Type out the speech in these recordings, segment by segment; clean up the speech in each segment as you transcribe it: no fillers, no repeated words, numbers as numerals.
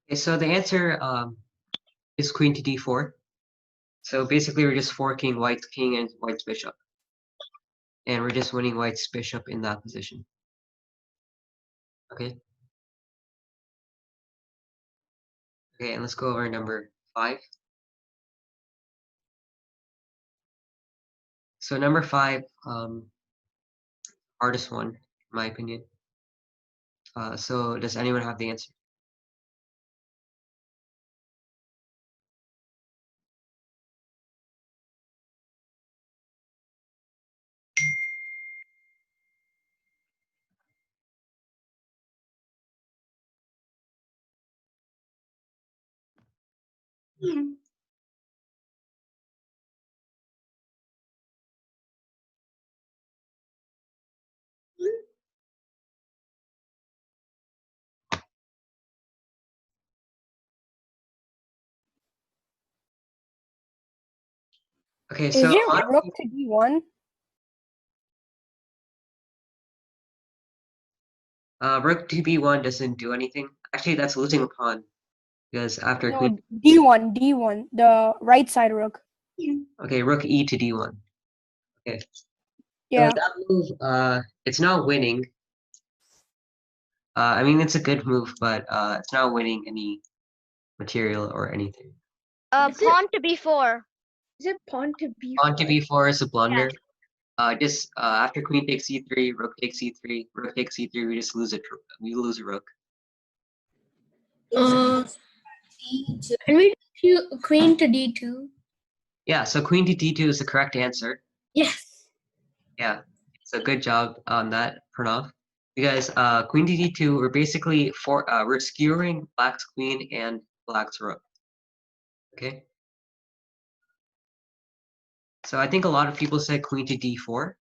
Okay, so the answer is queen to d4. So basically, we're just forking white's king and white's bishop, and we're just winning white's bishop in that position. Okay. Okay, and let's go over number 5. So number 5, hardest one, in my opinion. So does anyone have the answer? Okay, so Is a it lot of rook to d1? rook to b1 doesn't do anything. Actually, that's losing a pawn because after No, queen. d1, the right side rook. Okay, rook e to d1. Okay, so Yeah. that move, it's not winning. I mean, it's a good move, but it's not winning any material or anything. Pawn to b4. Is it pawn to b4? Pawn to b4 is a blunder. Just after queen takes c3, rook takes c3, rook takes c3, we just lose it. We lose a rook. Can we do queen to d2? Yeah, so queen to d2 is the correct answer. Yes. Yeah, so good job on that, Pranav. Because queen to d2, we're basically we're skewering black's queen and black's rook. Okay. So I think a lot of people said queen to d4.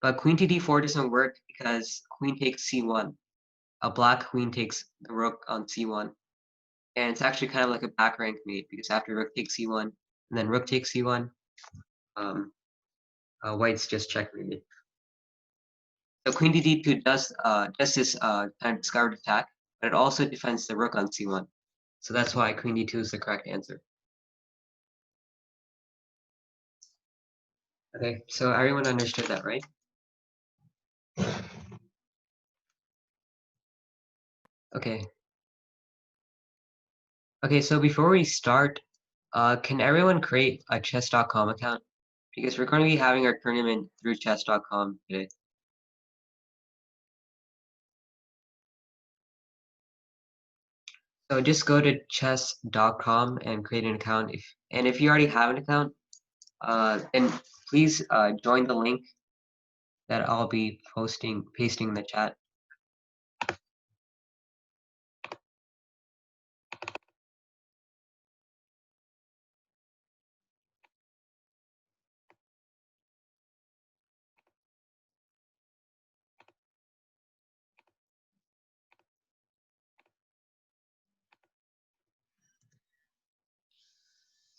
But queen to d4 doesn't work because queen takes c1. A black queen takes the rook on c1. And it's actually kind of like a back rank mate because after rook takes c1 and then rook takes c1, white's just checkmated. So queen to d2 does this kind of discard attack, but it also defends the rook on c1. So that's why queen d2 is the correct answer. Okay, so everyone understood that, right? Okay. Okay, so before we start, can everyone create a chess.com account? Because we're going to be having our tournament through chess.com today. So just go to chess.com and create an account. If you already have an account, then please join the link that I'll be pasting in the chat.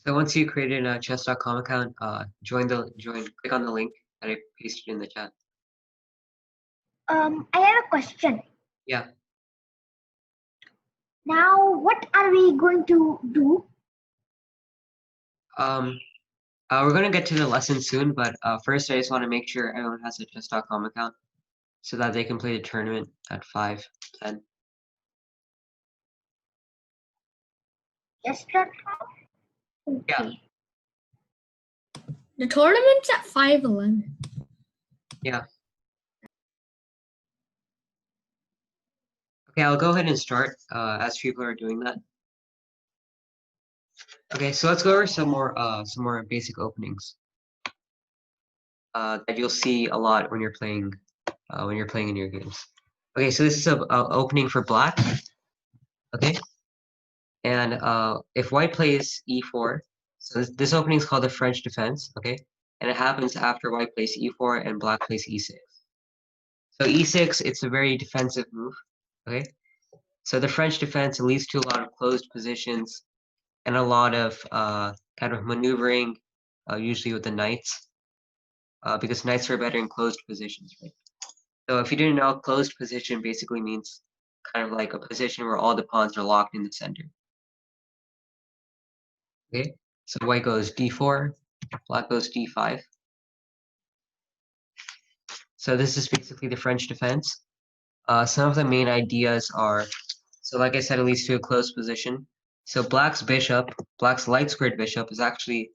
So once you created a chess.com account, click on the link that I pasted in the chat. I have a question. Yeah. Now, what are we going to do? We're going to get to the lesson soon, but first I just want to make sure everyone has a chess.com account so that they can play the tournament at 5:10. Chess.com? Okay. Yeah. The tournament's at 5:11. Yeah. Okay, I'll go ahead and start as people are doing that. Okay, so let's go over some more basic openings that you'll see a lot when you're playing in your games. Okay, so this is a opening for black. Okay, and if white plays e4, so this opening is called the French defense. Okay, and it happens after white plays e4 and black plays e6. So e6, it's a very defensive move. Okay, so the French defense leads to a lot of closed positions and a lot of kind of maneuvering, usually with the knights, because knights are better in closed positions, right? So if you didn't know, closed position basically means kind of like a position where all the pawns are locked in the center. Okay, so white goes d4, black goes d5. So this is basically the French defense. Some of the main ideas are, so like I said, it leads to a closed position. So black's light squared bishop is actually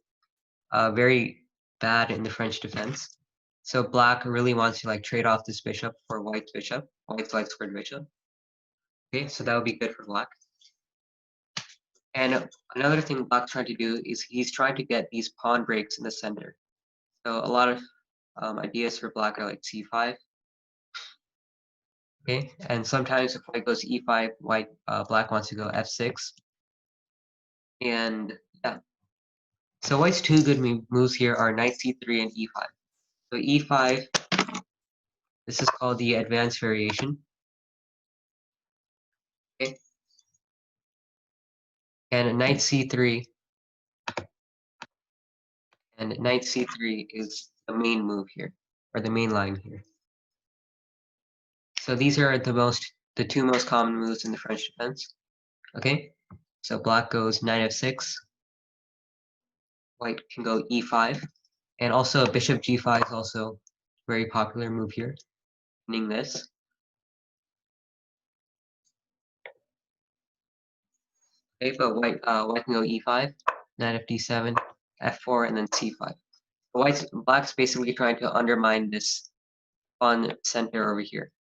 very bad in the French defense. So black really wants to like trade off this bishop for white's light squared bishop. Okay, so that would be good for black. And another thing black's trying to do is he's trying to get these pawn breaks in the center. So a lot of ideas for black are like c5. Okay, and sometimes if white goes e5, black wants to go f6. And yeah, so white's two good moves here are knight c3 and e5. So e5, this is called the advanced variation. Okay, and knight c3, is the main move here, or the main line here. So these are the two most common moves in the French defense. Okay, so black goes knight f6, white can go e5, and also bishop g5 is also a very popular move here, winning this. Okay, but white can go e5, knight f d7, f4, and then c5. Black's basically trying to undermine this pawn center over here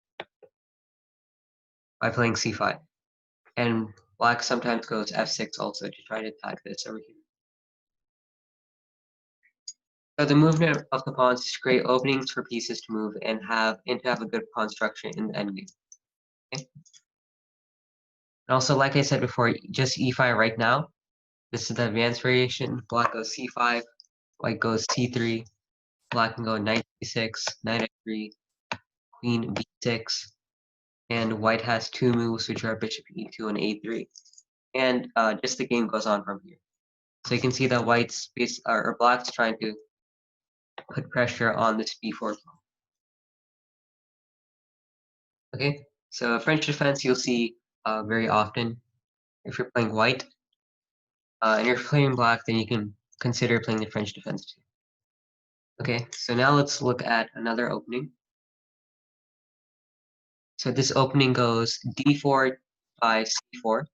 by playing c5. And black sometimes goes f6 also to try to attack this over here. So the movement of the pawns is to create openings for pieces to move and to have a good pawn structure in the endgame. Okay? And also, like I said before, just e5 right now. This is the advanced variation. Black goes c5, white goes c3, black can go knight c6, knight f3, queen b6, and white has two moves which are bishop e2 and a3. And just the game goes on from here. So you can see that black's trying to put pressure on this b4 pawn. Okay, so French defense you'll see very often if you're playing white. And you're playing black, then you can consider playing the French defense too. Okay, so now let's look at another opening. So this opening goes d4 by c4.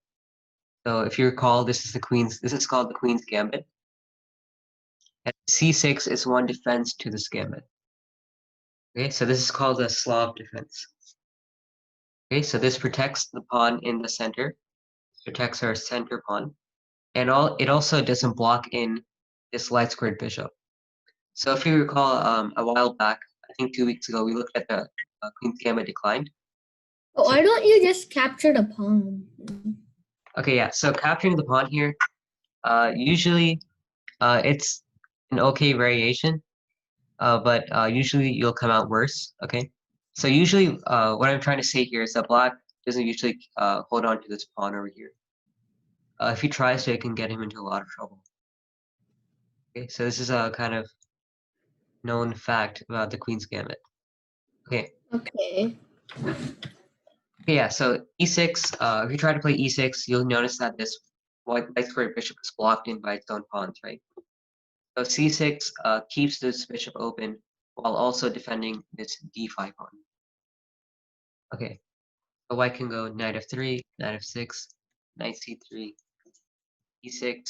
So if you recall, this is called the Queen's Gambit. And c6 is one defense to this gambit. Okay, so this is called the Slav defense. Okay, so this protects the pawn in the center, protects our center pawn, and it also doesn't block in this light squared bishop. So if you recall, a while back, I think 2 weeks ago, we looked at the Queen's Gambit declined. Oh, why don't you just capture the pawn? Okay, yeah, so capturing the pawn here, usually it's an okay variation, but usually you'll come out worse, okay? So usually what I'm trying to say here is that black doesn't usually hold on to this pawn over here. If he tries to, it can get him into a lot of trouble. Okay, so this is a kind of known fact about the Queen's Gambit. Okay. Okay. Okay, yeah, so e6, if you try to play e6, you'll notice that this light squared bishop is blocked in by its own pawns, right? So c6 keeps this bishop open while also defending this d5 pawn. Okay, so white can go knight f3, knight f6, knight c3, e6,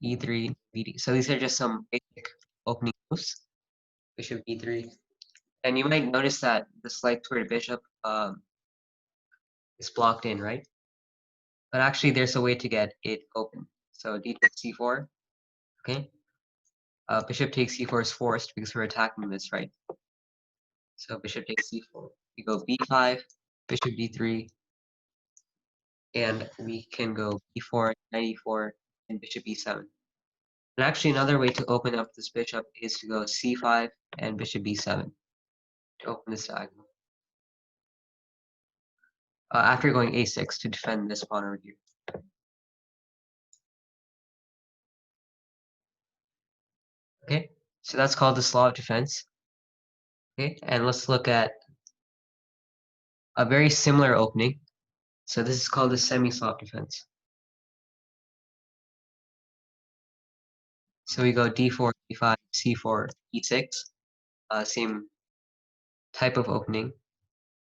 e3, bd. So these are just some basic opening moves. Bishop b3. And you might notice that this light squared bishop is blocked in, right? But actually there's a way to get it open. So d takes c4, okay? Bishop takes c4 is forced because we're attacking this, right? So bishop takes c4. We go b5, bishop d3, and we can go b4, knight e4, and bishop e7. And actually another way to open up this bishop is to go c5 and bishop b7 to open this diagonal. After going a6 to defend this pawn over here. Okay, so that's called the Slav defense. Okay, and let's look at a very similar opening. So this is called the semi-soft defense. So we go d4, d5, c4, e6, same type of opening.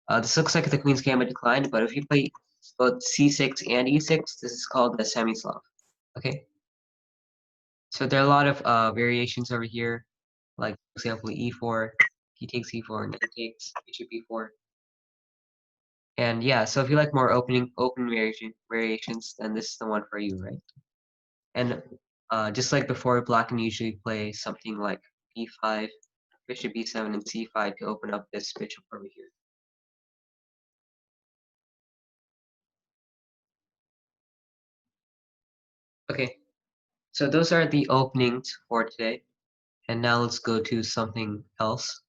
This looks like the queen's gambit declined, but if you play both c6 and e6, this is called the semi-soft. Okay. So there are a lot of variations over here, like for example e4, he takes e4, knight takes bishop e4. And yeah, so if you like more open variations, then this is the one for you, right? And just like before, black can usually play something like b5, bishop b7, and c5 to open up this bishop over here. Okay, so those are the openings for today. And now let's go to something else.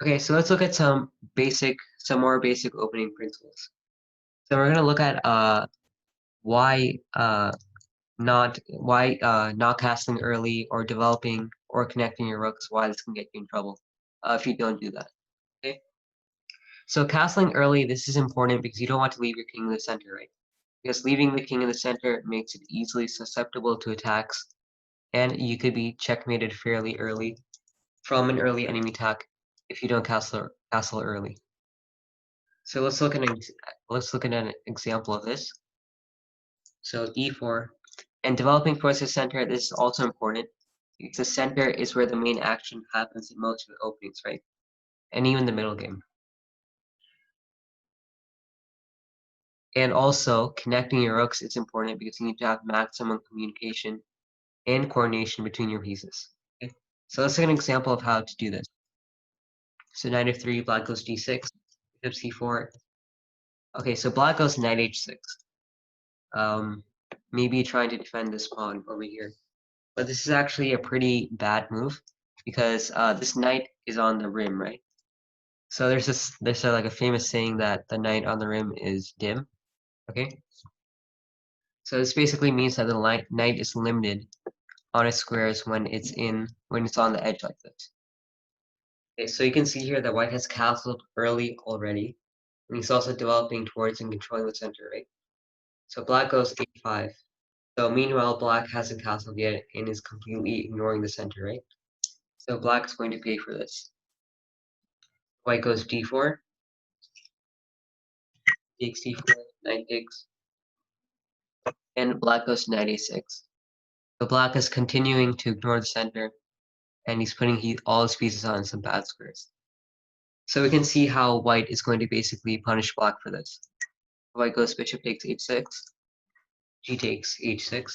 Okay, so let's look at some more basic opening principles. So we're gonna look at why not castling early or developing or connecting your rooks, why this can get you in trouble if you don't do that. Okay. So castling early, this is important because you don't want to leave your king in the center, right? Because leaving the king in the center makes it easily susceptible to attacks, and you could be checkmated fairly early from an early enemy attack if you don't castle early. So let's look at an example of this. So e4, and developing towards the center. This is also important because the center is where the main action happens in most of the openings, right? And even the middle game. And also connecting your rooks is important because you need to have maximum communication and coordination between your pieces. Okay? So let's look at an example of how to do this. So knight f3, black goes d6, bishop c4. Okay, so black goes knight h6. Maybe trying to defend this pawn over here. But this is actually a pretty bad move because this knight is on the rim, right? So there's like a famous saying that the knight on the rim is dim. Okay. So this basically means that the knight is limited on its squares when it's on the edge like this. Okay, so you can see here that white has castled early already, and he's also developing towards and controlling the center, right? So black goes a5. So meanwhile, black hasn't castled yet and is completely ignoring the center, right? So black is going to pay for this. White goes d4, takes d4, knight takes, and black goes to knight a6. So black is continuing to ignore the center, and he's putting all his pieces on some bad squares. So we can see how white is going to basically punish black for this. White goes bishop takes h6, g takes h6.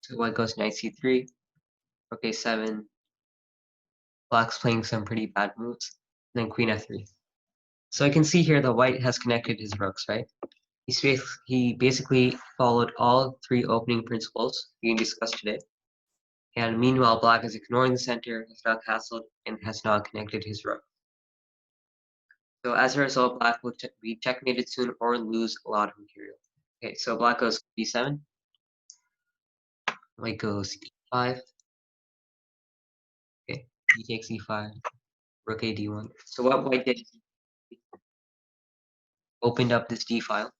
So white goes knight c3, rook a7. Black's playing some pretty bad moves, and then queen f3. So I can see here that white has connected his rooks, right? He basically followed all three opening principles being discussed today. And meanwhile, black is ignoring the center, has not castled, and has not connected his rook. So as a result, black will be checkmated soon or lose a lot of material. Okay, so black goes b7, white goes e5. Okay, he takes e5, rook a d1. So what white did, he opened up this d file.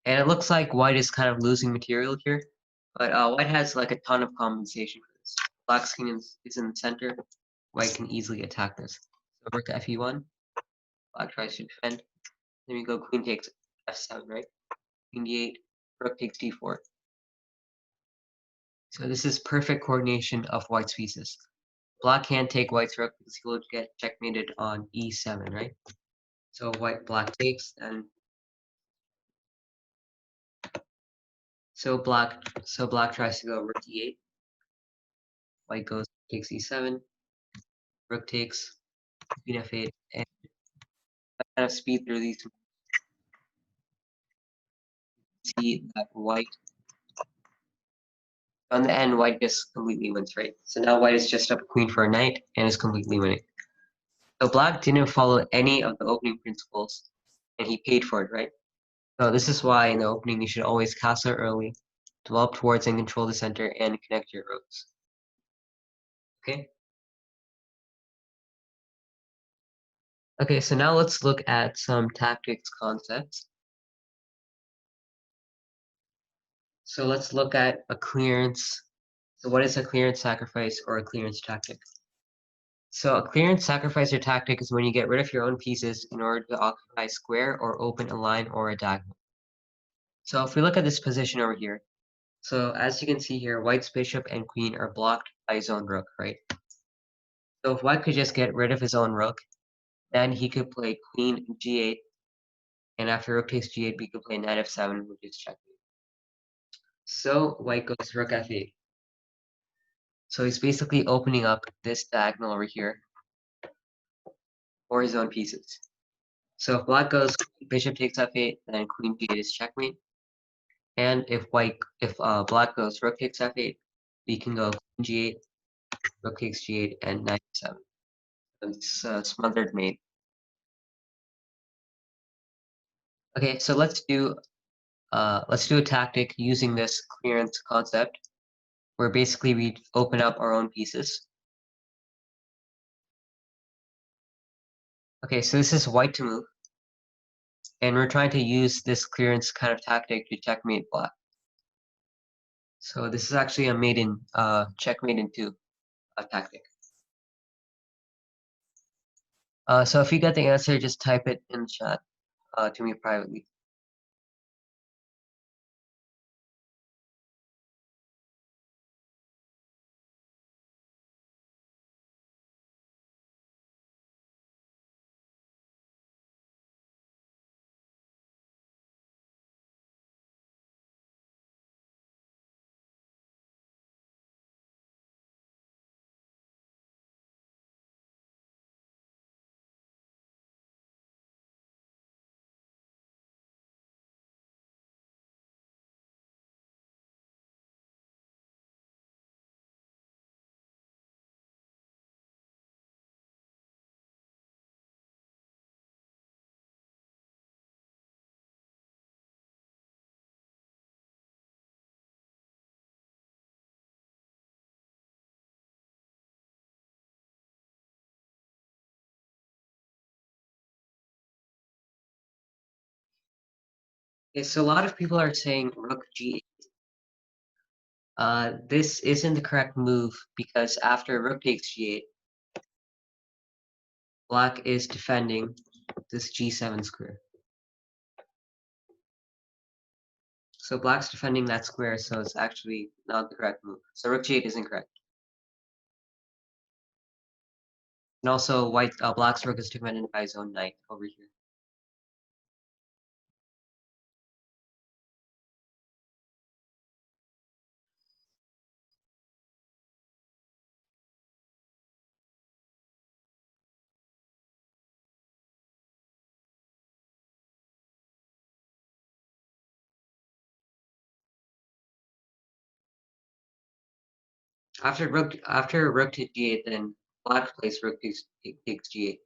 And it looks like white is kind of losing material here, but white has like a ton of compensation for this. Black's king is in the center. White can easily attack this. So rook to fe1. Black tries to defend. Then we go queen takes f7, right? Queen d8. Rook takes d4. So this is perfect coordination of white's pieces. Black can't take white's rook because he will get checkmated on e7, right? So black takes, and so black tries to go rook e8. White goes takes e7. Rook takes, queen f8, and kind of speed through these to see that white on the end, white just completely wins, right? So now white is just up a queen for a knight and is completely winning. So black didn't follow any of the opening principles, and he paid for it, right? So this is why in the opening you should always castle early, develop towards and control the center, and connect your roads. Okay? Okay, so now let's look at some tactics concepts. So let's look at a clearance. So what is a clearance sacrifice or a clearance tactic? So a clearance sacrifice or tactic is when you get rid of your own pieces in order to occupy a square or open a line or a diagonal. So if we look at this position over here, so as you can see here, white's bishop and queen are blocked by his own rook, right? So if white could just get rid of his own rook, then he could play queen g8, and after rook takes g8, we could play knight f7, which is checkmate. So white goes rook f8. So he's basically opening up this diagonal over here for his own pieces. So if black goes bishop takes f8, then queen g8 is checkmate. And if black goes rook takes f8, we can go queen g8, rook takes g8, and knight f7. It's smothered mate. Okay, so let's do a tactic using this clearance concept, where basically we open up our own pieces. Okay, so this is white to move, and we're trying to use this clearance kind of tactic to checkmate black. So this is actually a maiden checkmate in two tactic. So if you get the answer, just type it in the chat to me privately. Okay, so a lot of people are saying rook g8. This isn't the correct move because after rook takes g8, black is defending this g7 square. So black's defending that square, so it's actually not the correct move. So rook g8 isn't correct. And also black's rook is defended by his own knight over here. After rook to g8, then black plays rook takes g8.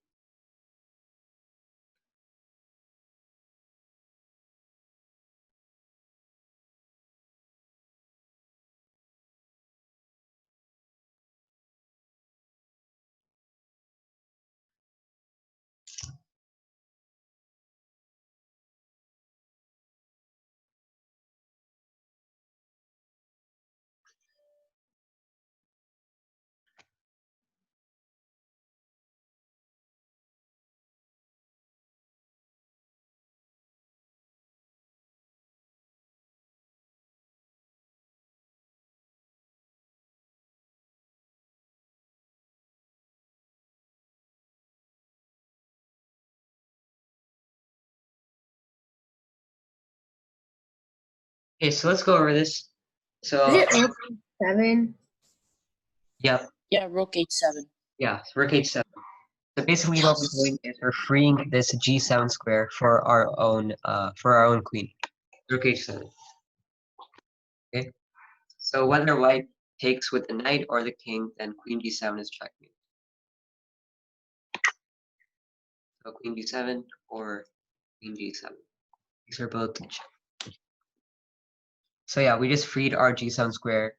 Okay, so let's go over this. So Is it rook 7? yep, Yeah, rook h7. yeah, rook h7. So basically what we're doing is we're freeing this g7 square for our own queen. Rook h7. Okay. So whether white takes with the knight or the king, then queen d7 is checkmate. So queen d7 or queen g7. These are both check. So yeah, we just freed our g7 square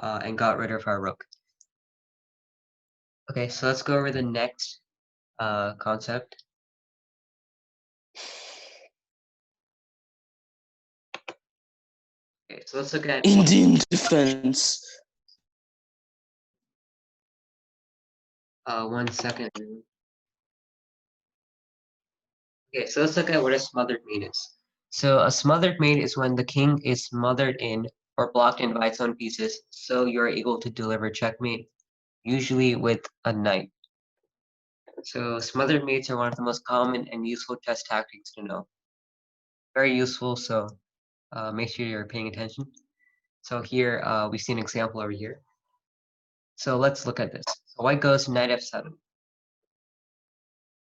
and got rid of our rook. Okay, so let's go over the next concept. Okay, so let's look at Indian defense. 1 second. Okay, so let's look at what a smothered mate is. So a smothered mate is when the king is smothered in or blocked in by its own pieces, so you're able to deliver checkmate, usually with a knight. So smothered mates are one of the most common and useful chess tactics to know. Very useful, so make sure you're paying attention. So here we see an example over here. So let's look at this. So white goes knight f7.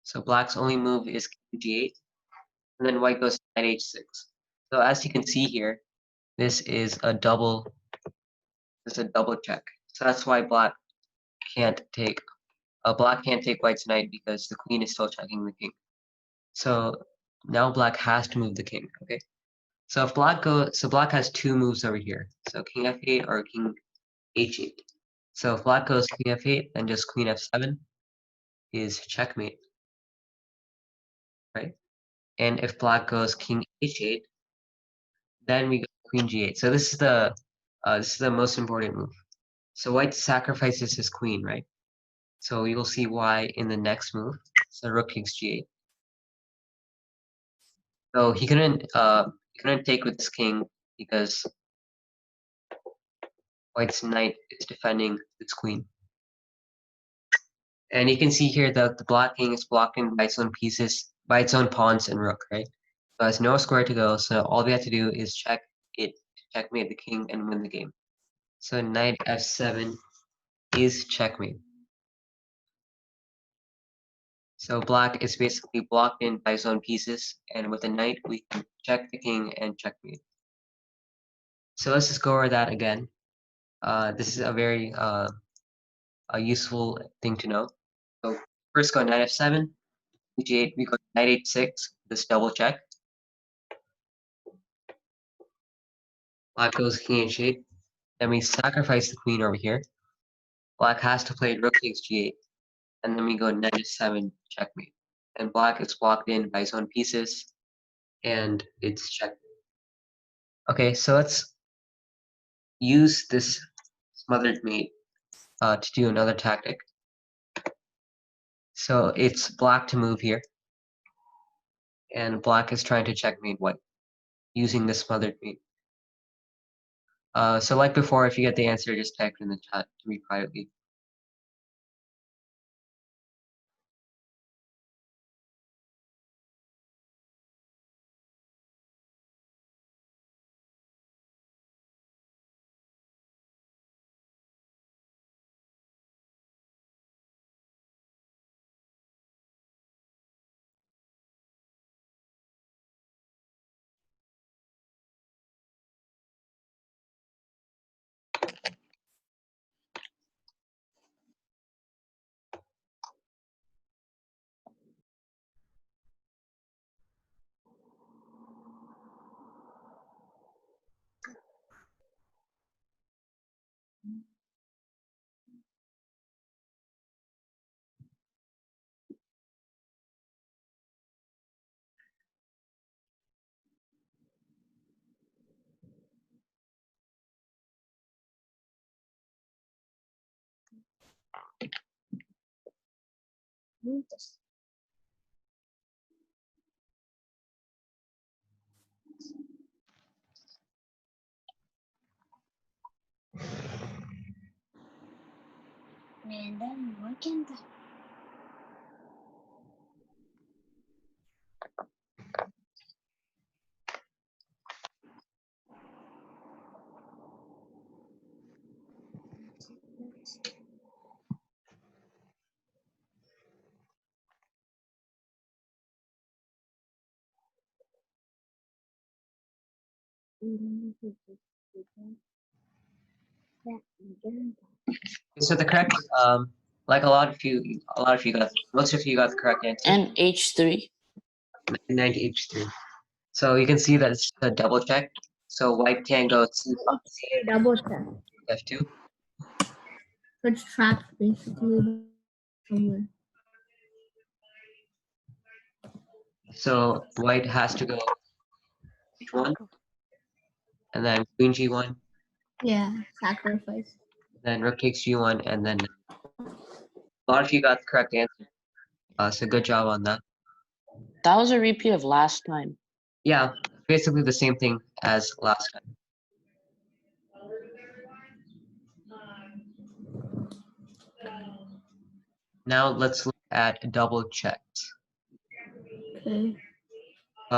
So black's only move is king g8, and then white goes knight h6. So as you can see here, this is a double check. So that's why black can't take white's knight because the queen is still checking the king. So now black has to move the king. Okay. So if black has two moves over here. So king f8 or king h8. So if black goes king f8, then just queen f7 is checkmate, right? And if black goes king h8, then we go queen g8. So this is the most important move. So white sacrifices his queen, right? So we will see why in the next move. So rook takes g8. So he couldn't take with his king because white's knight is defending its queen. And you can see here that the black king is blocked in by its own pieces, by its own pawns and rook, right? So it has no square to go, so all we have to do is check it, checkmate the king and win the game. So knight f7 is checkmate. So black is basically blocked in by his own pieces, and with the knight we can check the king and checkmate. So let's just go over that again. This is a very a useful thing to know. So first go knight f7, g8, we go knight h6, this double check. Black goes king h8, then we sacrifice the queen over here. Black has to play rook takes g8, and then we go knight f7, checkmate. And black is blocked in by his own pieces, and it's checkmate. Okay, so let's use this smothered mate to do another tactic. So it's black to move here, and black is trying to checkmate white using this smothered mate. So like before, if you get the answer, just type it in the chat to me privately. And then what can the So the correct, like most of you got the correct answer. And h3. Knight h3. So you can see that it's a double check. So white can go to double check? f2. So it's trapped basically somewhere. So white has to go h1, and then queen g1, Yeah, sacrifice. then rook takes g1, and then a lot of you got the correct answer. So good job on that. That was a repeat of last time. Yeah, basically the same thing as last time. Now let's look at double checks, Okay.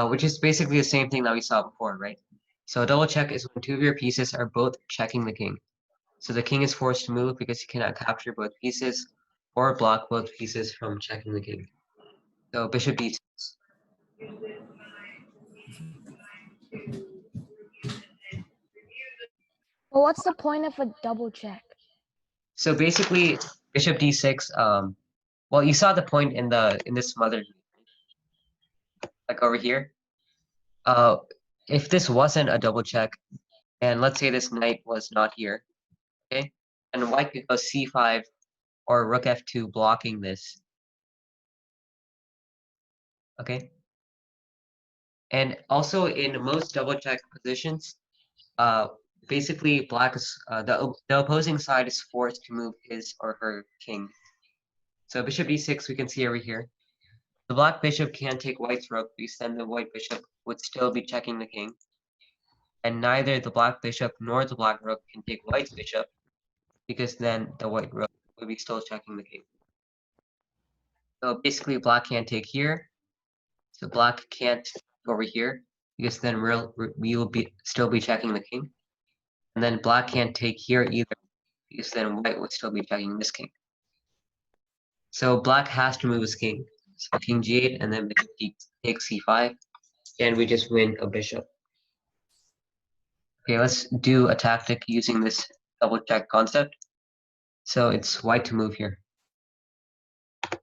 which is basically the same thing that we saw before, right? So a double check is when two of your pieces are both checking the king. So the king is forced to move because he cannot capture both pieces or block both pieces from checking the king. So bishop d6. Well, what's the point of a double check? So basically, bishop d6. Well, you saw the point in this mother, like over here. If this wasn't a double check, and let's say this knight was not here, okay, and white could go c5 or rook f2 blocking this, okay. And also in most double check positions, basically black is the opposing side is forced to move his or her king. So bishop d6, we can see over here. The black bishop can't take white's rook because then the white bishop would still be checking the king. And neither the black bishop nor the black rook can take white's bishop because then the white rook would be still checking the king. So basically black can't take here. So black can't go over here because then we will still be checking the king. And then black can't take here either because then white would still be checking this king. So black has to move his king. So king g8 and then bishop takes c5, and we just win a bishop. Okay, let's do a tactic using this double check concept. So it's white to move here. I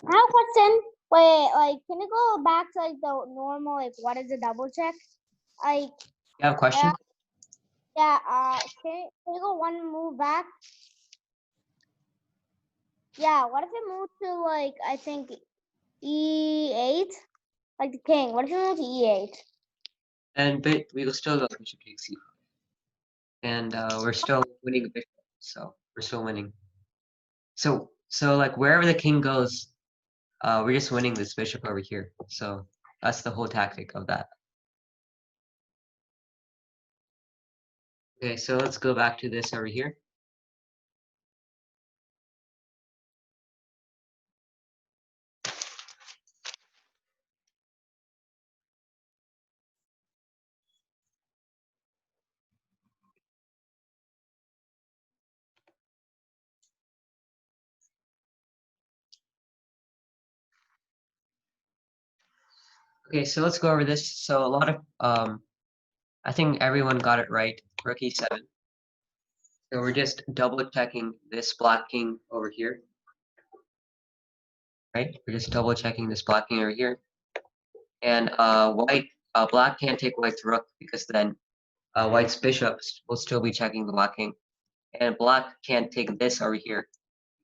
have a question. Wait, like, can you go back to like the normal, like, what is a double check? Like, You have a question? yeah, can you go one move back? Yeah, what if you move to like, I think e8, like the king? What if you move to e8? And but we will still go bishop takes c5. And we're still winning a bishop, so we're still winning. So like wherever the king goes, we're just winning this bishop over here. So that's the whole tactic of that. Okay, so let's go back to this over here. Okay, so let's go over this. So a lot of I think everyone got it right. Rook e7. So we're just double checking this black king over here. Right? We're just double checking this black king over here. And black can't take white's rook because then white's bishop will still be checking the black king. And black can't take this over here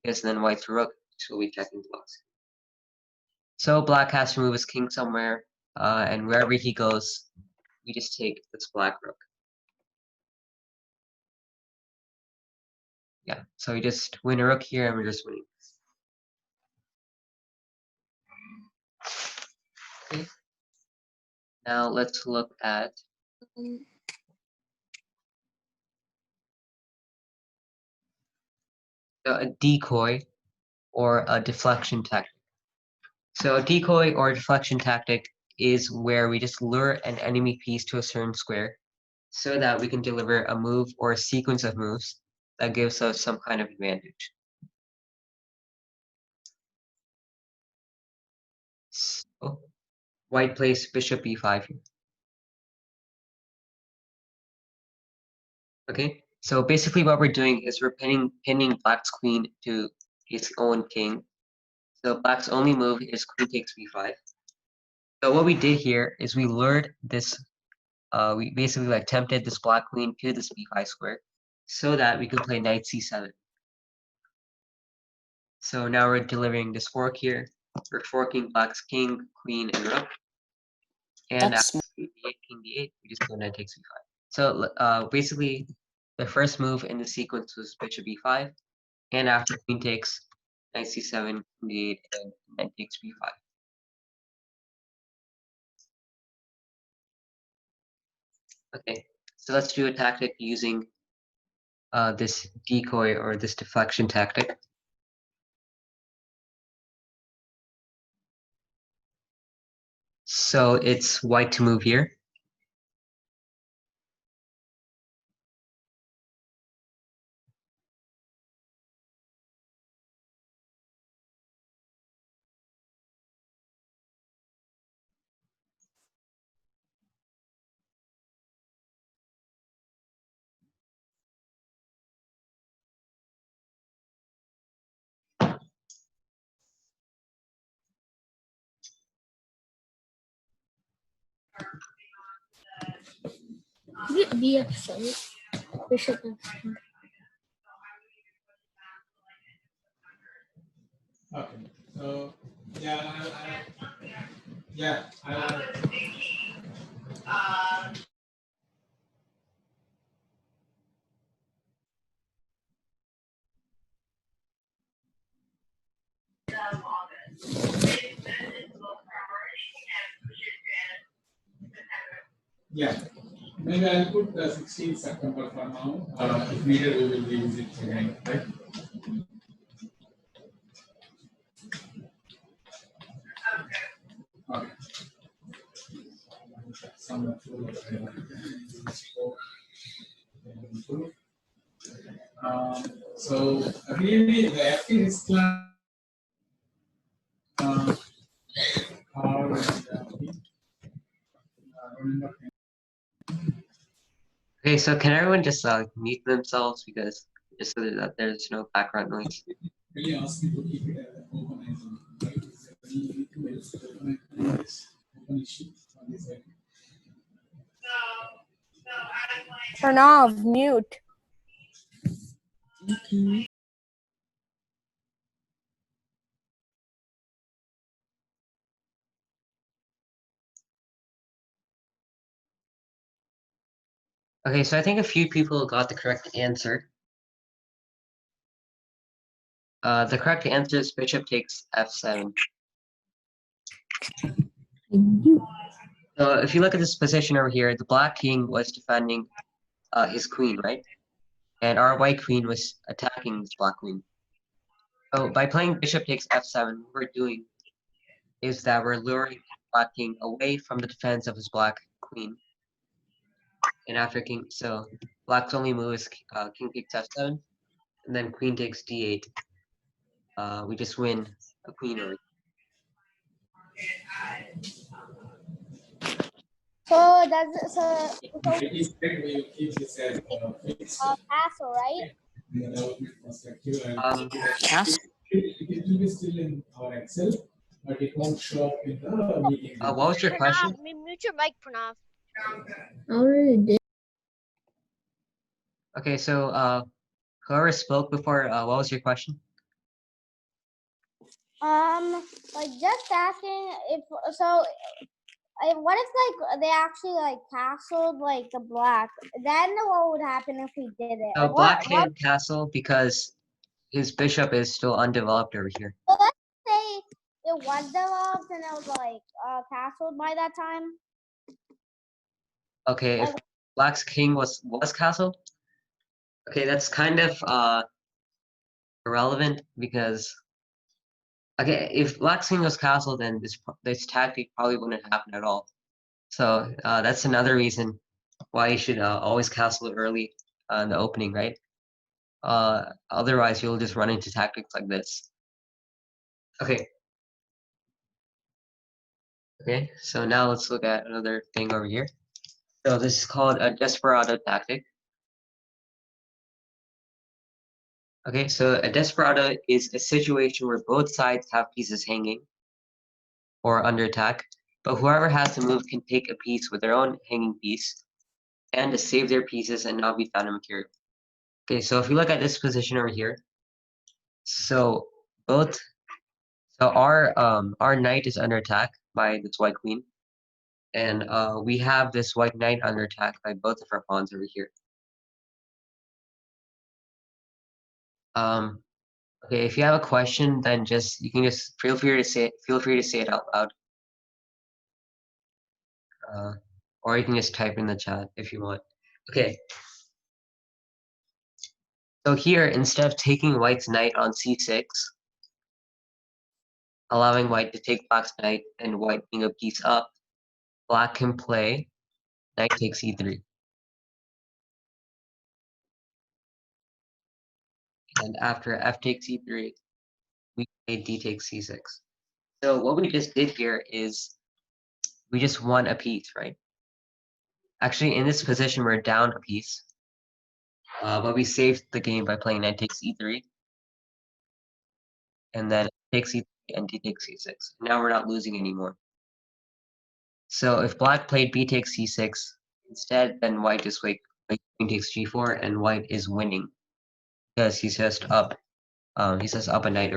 because then white's rook will be checking the black. So black has to move his king somewhere, and wherever he goes, we just take this black rook. Yeah, so we just win a rook here and we're just winning. Okay. Now let's look at a decoy or a deflection tactic. So a decoy or a deflection tactic is where we just lure an enemy piece to a certain square so that we can deliver a move or a sequence of moves that gives us some kind of advantage. So white plays bishop e5 here. Okay, so basically what we're doing is we're pinning black's queen to his own king. So black's only move is queen takes b5. So what we did here is we lured this, we basically like tempted this black queen to this b5 square so that we could play knight c7. So now we're delivering this fork here. We're forking black's king, queen, and rook. And That's after d8, king d8, we just go knight takes b5. So basically, the first move in the sequence was bishop e5, and after queen takes, knight c7, king d8, and knight takes b5. Okay, so let's do a tactic using this decoy or this deflection tactic. So it's white to move here. Is it BF7? Bishop F7. Okay. So yeah, yeah. Maybe I'll put 16th September for now. If needed, we will revisit again, right? Okay. So really, the active class are Okay, so can everyone just mute themselves because just so that there's no background noise. really ask me to keep it open and right? Is there any open issue on this side? Turn off mute. okay. Okay, so I think a few people got the correct answer. The correct answer is bishop takes f7. So if you look at this position over here, the black king was defending his queen, right? And our white queen was attacking this black queen. So by playing bishop takes f7, what we're doing is that we're luring black king away from the defense of his black queen. And after king, so black's only move is king takes f7, and then queen takes d8. We just win a queen over. So so It is great we will keep this as fixed castle, right? in the development perspective. And Castle. it will be still in our Excel, but it won't show up in the meeting. What was your question? Mute your mic, Pranav. I already did. Okay, so whoever spoke before, what was your question? Like just asking if so. What if like they actually like castled like the black? Then what would happen if we did it? So Like, black what? can't castle because his bishop is still undeveloped over here. So let's say it was developed and it was like castled by that time. Okay, if black's king was castled, okay, that's kind of irrelevant because okay, if black's king was castled, then this tactic probably wouldn't happen at all. So that's another reason why you should always castle early in the opening, right? Otherwise, you'll just run into tactics like this. Okay. Okay, so now let's look at another thing over here. So this is called a desperado tactic. Okay, so a desperado is a situation where both sides have pieces hanging or under attack, but whoever has the move can take a piece with their own hanging piece and to save their pieces and not be found in material. Okay, so if you look at this position over here, so our knight is under attack by this white queen, And we have this white knight under attack by both of our pawns over here. Okay, if you have a question, then you can just feel free to say it out loud. Or you can just type in the chat if you want. Okay. So here, instead of taking white's knight on c6, allowing white to take black's knight and white being a piece up, black can play knight takes e3. And after f takes e3, we play d takes c6. So what we just did here is we just won a piece, right? Actually, in this position, we're down a piece. But we saved the game by playing knight takes e3. And then takes e3 and d takes c6. Now we're not losing anymore. So if black played b takes c6 instead, then white just played queen takes g4, and white is winning because he's just up. He's just up a knight.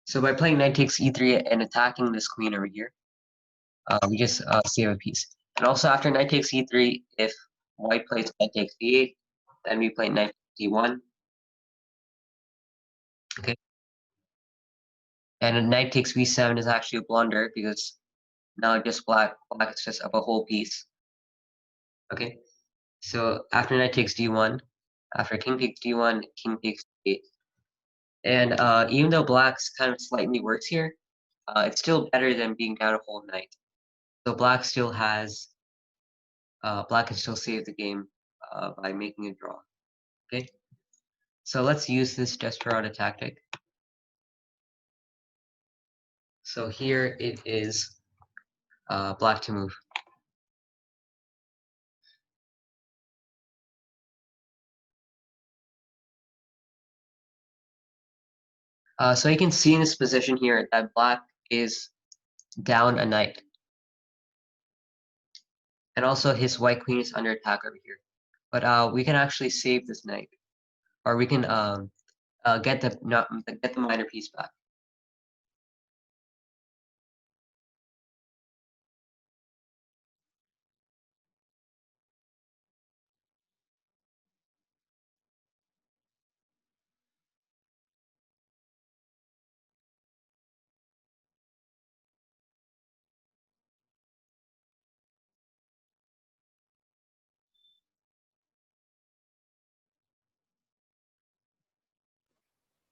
So by playing knight takes e3 and attacking this queen over here, we just save a piece. And also after knight takes e3, if white plays knight takes d8, then we play knight d1. Okay. And a knight takes b7 is actually a blunder because now just black is just up a whole piece. Okay. So after knight takes d1, after king takes d1, king takes d8. And even though black's kind of slightly worse here, it's still better than being down a whole knight. So black can still save the game by making a draw. Okay. So let's use this Desperado tactic. So here it is black to move. So you can see in this position here that black is down a knight. And also his white queen is under attack over here. But we can actually save this knight. Or we can get the minor piece back.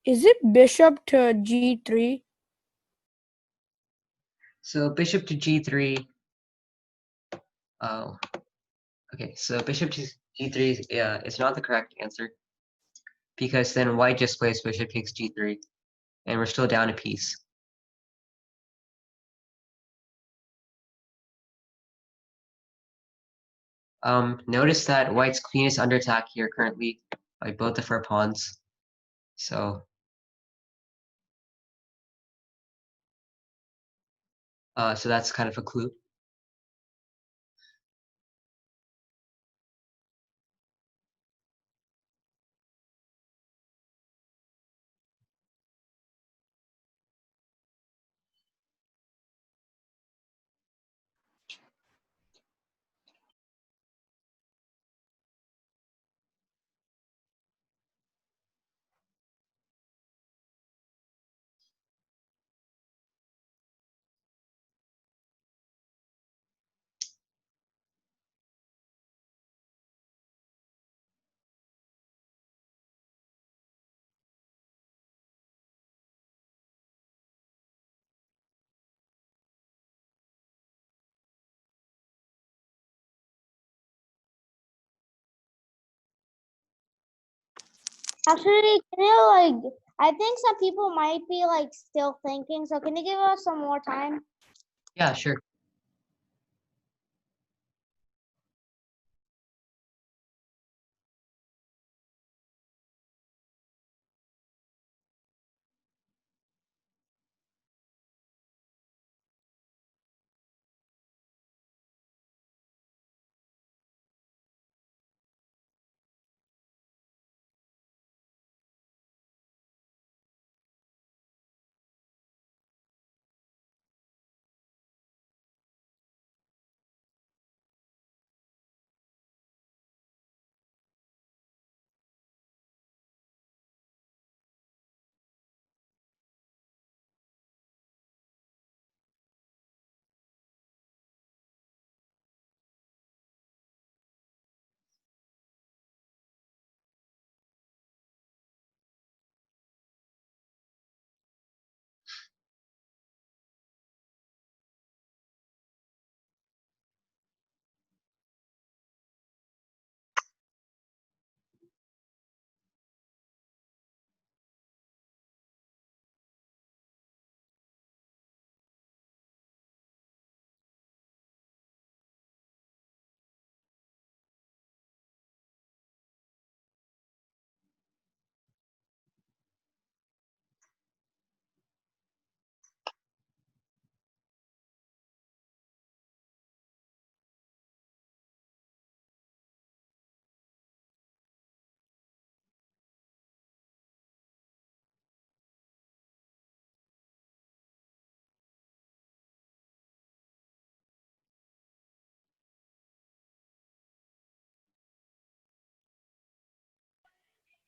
Is it bishop to g3? So bishop to g3. Oh, okay. So bishop to g3 is not the correct answer because then white just plays bishop takes g3, and we're still down a piece. Notice that white's queen is under attack here currently by both of our pawns. So that's kind of a clue. Actually, can you like? I think some people might be like still thinking. So can you give us some more time? Yeah, sure.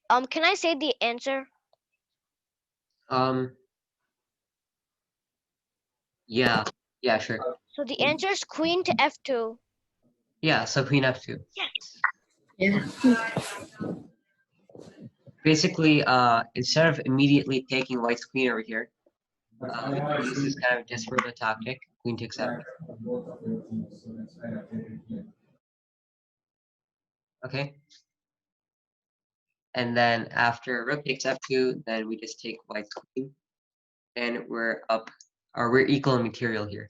Can I say the answer? Yeah, yeah, sure. So the answer is queen to f2. Yeah, so queen f2. Yeah. Basically, instead of immediately taking white's queen over here, But I we have can use this seen kind of desperate tactic. Queen takes f2. both of your teams, so that's why I put it here. Okay. And then after rook takes f2, then we just take white's queen, and we're up, or we're equal in material here.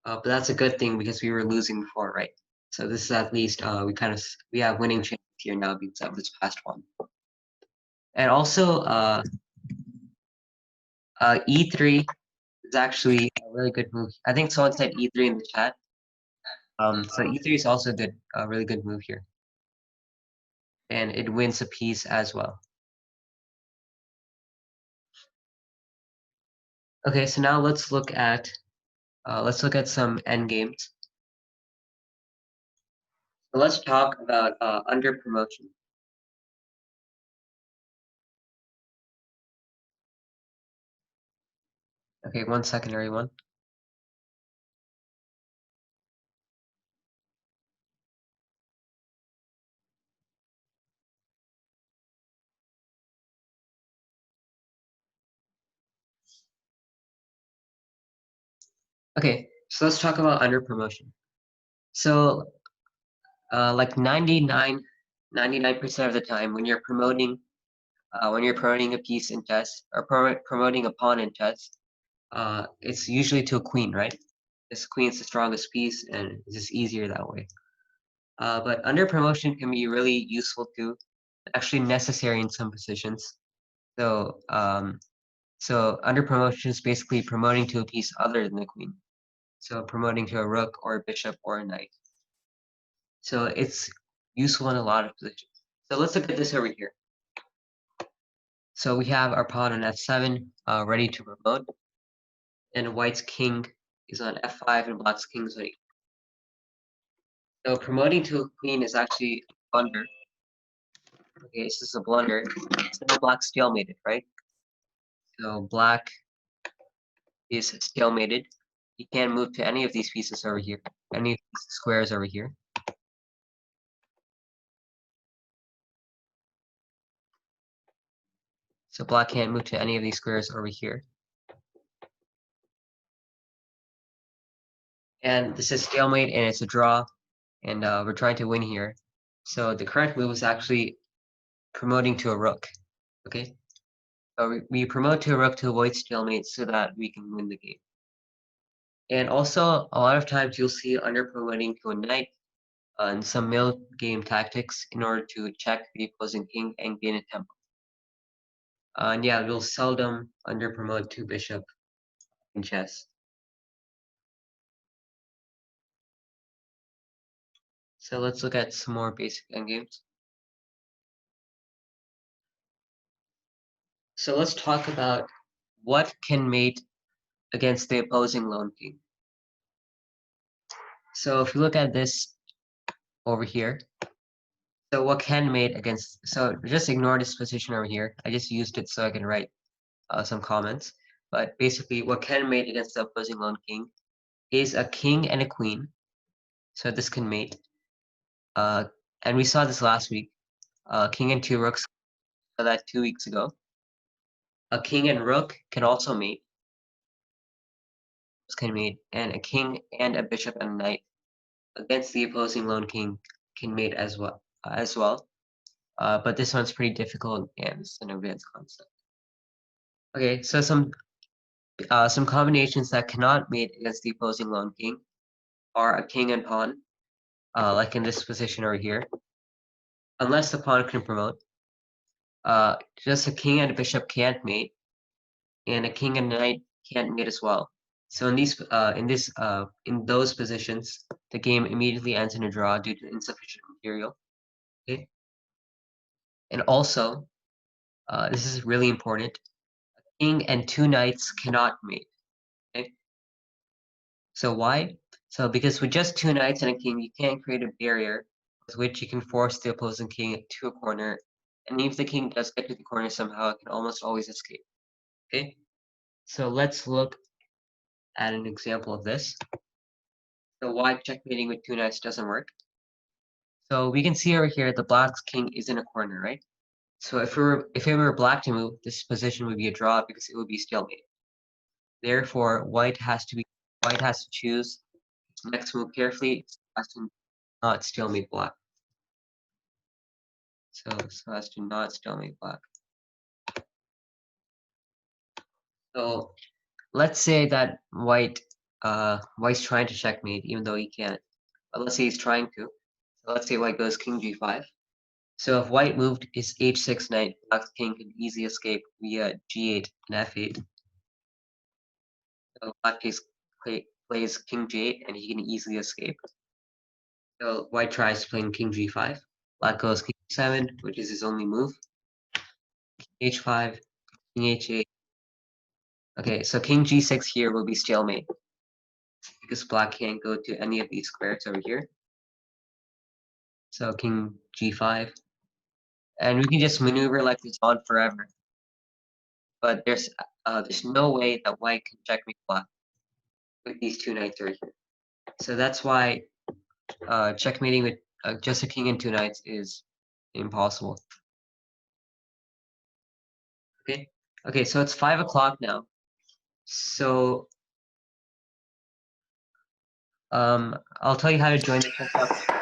But that's a good thing because we were losing before, right? So this is at least we have winning chances here now because of this past one. And also e3 is actually a really good move. I think someone said e3 in the chat. So e3 is also good, a really good move here, and it wins a piece as well. Okay, so now let's look at some endgames. So let's talk about under promotion. Okay, 1 second, everyone. Okay, so let's talk about under promotion. So like 99% of the time when you're promoting a piece in chess or promoting a pawn in chess, it's usually to a queen, right? This queen's the strongest piece and it's just easier that way. But under promotion can be really useful too, actually necessary in some positions. So under promotion is basically promoting to a piece other than the queen. So promoting to a rook or a bishop or a knight. So it's useful in a lot of positions. So let's look at this over here. So we have our pawn on f7 ready to promote, and white's king is on f5 and black's king is on e4. So promoting to a queen is actually a blunder. Okay, this is a blunder. So now black's stalemated, right? So black is stalemated. He can't move to any of these pieces over here, any of these squares over here. So black can't move to any of these squares over here. And this is stalemate and it's a draw, and we're trying to win here. So the correct move is actually promoting to a rook, okay? So we promote to a rook to avoid stalemate so that we can win the game. And also, a lot of times you'll see under promoting to a knight and some middle game tactics in order to check the opposing king and gain a tempo. And yeah, we'll seldom under promote to bishop in chess. So let's look at some more basic endgames. So let's talk about what can mate against the opposing lone king. So if you look at this over here, so what can mate against, so just ignore this position over here. I just used it so I can write some comments. But basically what can mate against the opposing lone king is a king and a queen. So this can mate. And we saw this last week. King and two rooks, saw that 2 weeks ago. A king and rook can also mate. Can mate, and a king and a bishop and a knight against the opposing lone king can mate as well. But this one's pretty difficult and it's an advanced concept. Okay, so some combinations that cannot mate against the opposing lone king are a king and pawn, like in this position over here. Unless the pawn can promote, just a king and a bishop can't mate, and a king and a knight can't mate as well. So in those positions, the game immediately ends in a draw due to insufficient material. Okay, and also, this is really important. A king and two knights cannot mate. Okay, so why? So because with just two knights and a king, you can't create a barrier with which you can force the opposing king to a corner and if the king does get to the corner somehow, it can almost always escape. Okay, so let's look at an example of this. So why checkmating with 2 knights doesn't work. So we can see over here the black's king is in a corner, right? So if it were black to move, this position would be a draw because it would be stalemate. Therefore, white has to choose its next move carefully as to not stalemate black. So as to not stalemate black. So let's say that white's trying to checkmate even though he can't. But let's say he's trying to. So let's say white goes king g5. So if white moved his h6 knight, black's king can easily escape via g8 and f8. So black plays king g8 and he can easily escape. So white tries playing king g5. Black goes king g7, which is his only move. King h5, king h8. Okay, so king g6 here will be stalemate because black can't go to any of these squares over here. So king g5. And we can just maneuver like this on forever. But there's no way that white can checkmate black with these 2 knights right here. So that's why checkmating with just a king and 2 knights is impossible. Okay, so it's 5 o'clock now. So I'll tell you how to join the chess club.